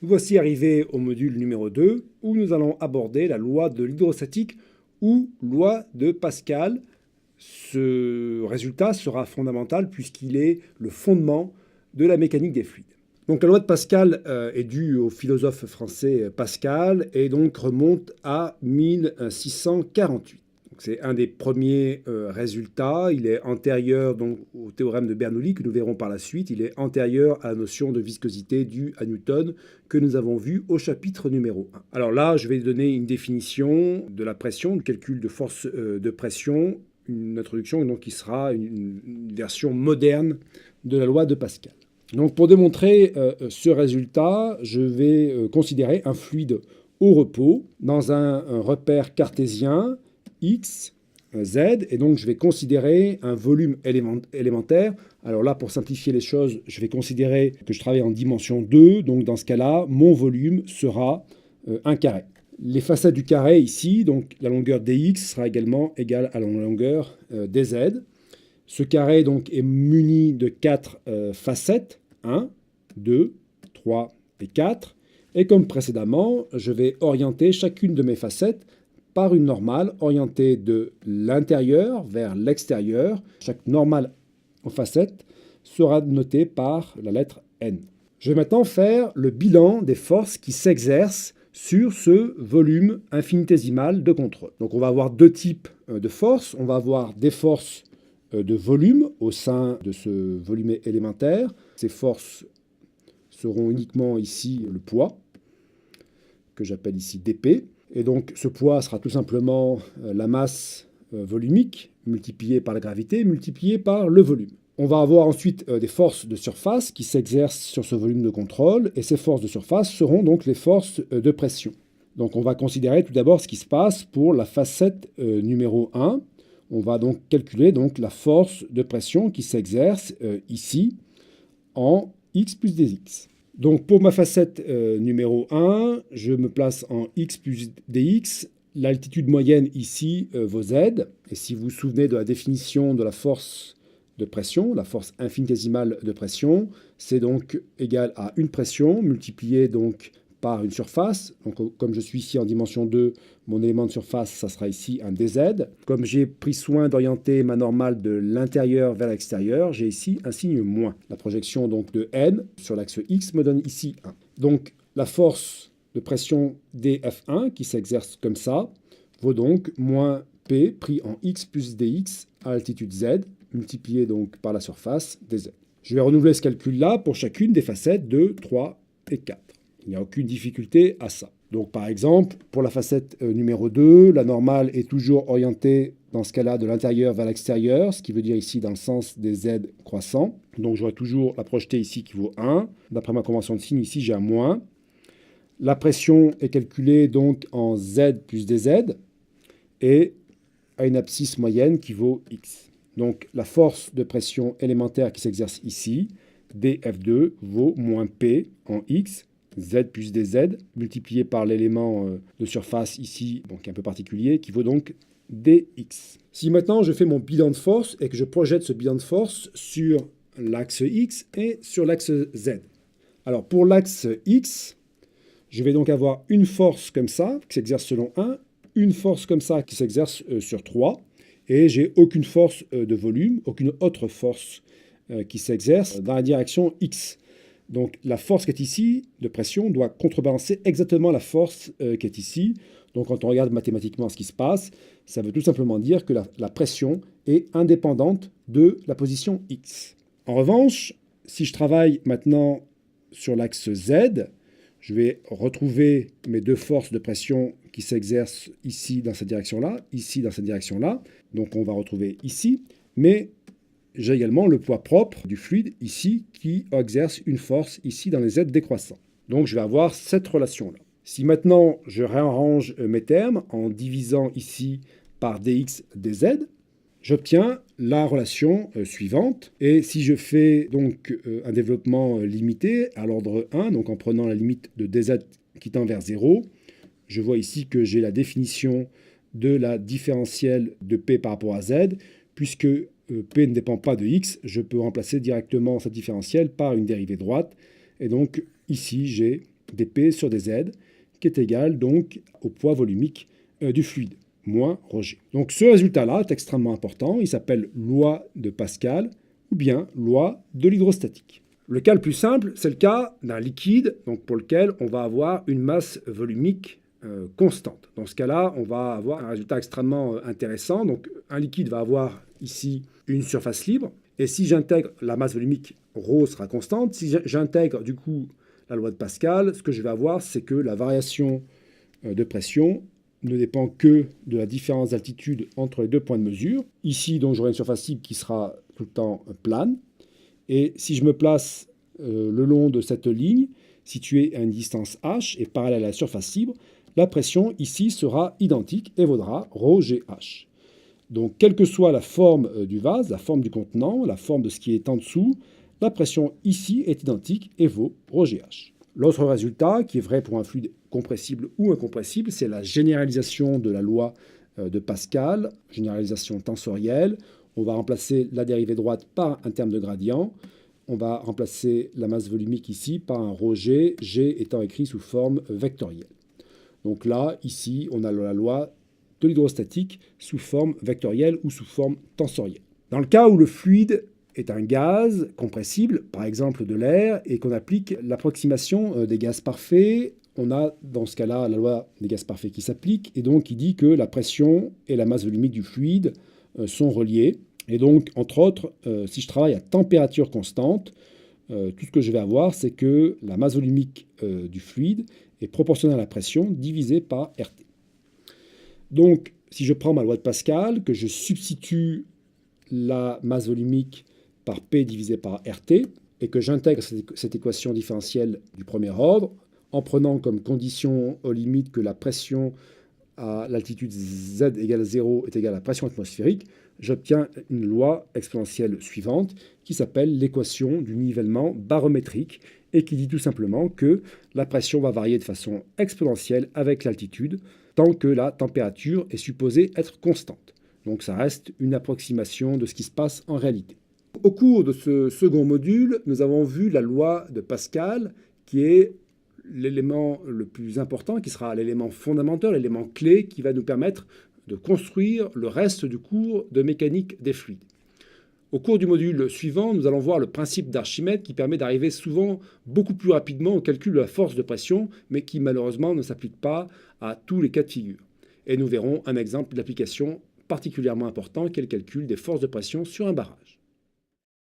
Voici arrivé au module numéro 2 où nous allons aborder la loi de l'hydrostatique ou loi de Pascal. Ce résultat sera fondamental puisqu'il est le fondement de la mécanique des fluides. Donc la loi de Pascal est due au philosophe français Pascal et donc remonte à 1648. C'est un des premiers résultats. Il est antérieur donc, au théorème de Bernoulli que nous verrons par la suite. Il est antérieur à la notion de viscosité due à Newton que nous avons vu au chapitre numéro 1. Alors là, je vais donner une définition de la pression, du calcul de force de pression, une introduction donc, qui sera une version moderne de la loi de Pascal. Donc pour démontrer ce résultat, je vais considérer un fluide au repos dans un repère cartésien x, z, et donc je vais considérer un volume élémentaire. Alors là, pour simplifier les choses, je vais considérer que je travaille en dimension 2, donc dans ce cas-là, mon volume sera un carré. Les facettes du carré ici, donc la longueur dx sera également égale à la longueur dz. Ce carré donc est muni de 4 facettes, 1, 2, 3 et 4. Et comme précédemment, je vais orienter chacune de mes facettes par une normale orientée de l'intérieur vers l'extérieur. Chaque normale en facette sera notée par la lettre N. Je vais maintenant faire le bilan des forces qui s'exercent sur ce volume infinitésimal de contrôle. Donc on va avoir deux types de forces. On va avoir des forces de volume au sein de ce volume élémentaire. Ces forces seront uniquement ici le poids, que j'appelle ici dp. Et donc ce poids sera tout simplement la masse volumique multipliée par la gravité multipliée par le volume. On va avoir ensuite des forces de surface qui s'exercent sur ce volume de contrôle, et ces forces de surface seront donc les forces de pression. Donc on va considérer tout d'abord ce qui se passe pour la facette numéro 1. On va donc calculer donc la force de pression qui s'exerce ici en x plus dx. Donc pour ma facette numéro 1, je me place en x plus dx. L'altitude moyenne ici vaut z. Et si vous vous souvenez de la définition de la force de pression, la force infinitésimale de pression, c'est donc égal à une pression multipliée donc par une surface. Donc, comme je suis ici en dimension 2, mon élément de surface, ça sera ici un dz. Comme j'ai pris soin d'orienter ma normale de l'intérieur vers l'extérieur, j'ai ici un signe moins. La projection donc de n sur l'axe x me donne ici 1. Donc la force de pression dF1 qui s'exerce comme ça vaut donc moins P pris en x plus dx à altitude z, multiplié donc par la surface dz. Je vais renouveler ce calcul-là pour chacune des facettes 2, 3 et 4. Il n'y a aucune difficulté à ça. Donc par exemple, pour la facette numéro 2, la normale est toujours orientée dans ce cas-là de l'intérieur vers l'extérieur, ce qui veut dire ici dans le sens des z croissants. Donc j'aurai toujours la projetée ici qui vaut 1. D'après ma convention de signe, ici j'ai un moins. La pression est calculée donc en z plus dz et à une abscisse moyenne qui vaut x. Donc la force de pression élémentaire qui s'exerce ici, dF2, vaut moins P en x, z plus dz, multiplié par l'élément de surface ici, bon, qui est un peu particulier, qui vaut donc dx. Si maintenant je fais mon bilan de force et que je projette ce bilan de force sur l'axe x et sur l'axe z. Alors pour l'axe x, je vais donc avoir une force comme ça, qui s'exerce selon 1, une force comme ça qui s'exerce sur 3, et j'ai aucune force de volume, aucune autre force qui s'exerce dans la direction x. Donc la force qui est ici, de pression, doit contrebalancer exactement la force qui est ici. Donc quand on regarde mathématiquement ce qui se passe, ça veut tout simplement dire que la pression est indépendante de la position x. En revanche, si je travaille maintenant sur l'axe z, je vais retrouver mes deux forces de pression qui s'exercent ici dans cette direction-là, ici dans cette direction-là. Donc on va retrouver ici, mais j'ai également le poids propre du fluide ici qui exerce une force ici dans les z décroissants. Donc je vais avoir cette relation-là. Si maintenant je réarrange mes termes en divisant ici par dx dz, j'obtiens la relation suivante. Et si je fais donc un développement limité à l'ordre 1, donc en prenant la limite de dz qui tend vers 0, je vois ici que j'ai la définition de la différentielle de P par rapport à Z, puisque P ne dépend pas de X, je peux remplacer directement cette différentielle par une dérivée droite. Et donc ici, j'ai dp sur dz, qui est égal donc au poids volumique du fluide, moins ρg. Donc ce résultat-là est extrêmement important, il s'appelle loi de Pascal ou bien loi de l'hydrostatique. Le cas le plus simple, c'est le cas d'un liquide, donc pour lequel on va avoir une masse volumique constante. Dans ce cas-là, on va avoir un résultat extrêmement intéressant. Donc un liquide va avoir ici une surface libre, et si j'intègre la masse volumique, ρ sera constante. Si j'intègre du coup la loi de Pascal, ce que je vais avoir, c'est que la variation de pression ne dépend que de la différence d'altitude entre les deux points de mesure. Ici, donc, j'aurai une surface libre qui sera tout le temps plane. Et si je me place le long de cette ligne, située à une distance h et parallèle à la surface libre, la pression ici sera identique et vaudra ρgh. Donc, quelle que soit la forme du vase, la forme du contenant, la forme de ce qui est en dessous, la pression ici est identique et vaut ρgh. L'autre résultat, qui est vrai pour un fluide compressible ou incompressible, c'est la généralisation de la loi de Pascal, généralisation tensorielle. On va remplacer la dérivée droite par un terme de gradient. On va remplacer la masse volumique ici par un ρg, g étant écrit sous forme vectorielle. Donc là, ici, on a la loi de l'hydrostatique sous forme vectorielle ou sous forme tensorielle. Dans le cas où le fluide est un gaz compressible, par exemple de l'air, et qu'on applique l'approximation des gaz parfaits, on a dans ce cas-là la loi des gaz parfaits qui s'applique, et donc qui dit que la pression et la masse volumique du fluide sont reliées. Et donc, entre autres, si je travaille à température constante, tout ce que je vais avoir, c'est que la masse volumique du fluide est proportionnelle à la pression divisée par RT. Donc, si je prends ma loi de Pascal, que je substitue la masse volumique par P divisé par RT, et que j'intègre cette équation différentielle du premier ordre, en prenant comme condition aux limites que la pression à l'altitude Z égale 0 est égale à la pression atmosphérique, j'obtiens une loi exponentielle suivante qui s'appelle l'équation du nivellement barométrique et qui dit tout simplement que la pression va varier de façon exponentielle avec l'altitude tant que la température est supposée être constante. Donc ça reste une approximation de ce qui se passe en réalité. Au cours de ce second module, nous avons vu la loi de Pascal qui est l'élément le plus important, qui sera l'élément fondamental, l'élément clé qui va nous permettre de construire le reste du cours de mécanique des fluides. Au cours du module suivant, nous allons voir le principe d'Archimède qui permet d'arriver souvent beaucoup plus rapidement au calcul de la force de pression, mais qui malheureusement ne s'applique pas à tous les cas de figure. Et nous verrons un exemple d'application particulièrement important qui est le calcul des forces de pression sur un barrage.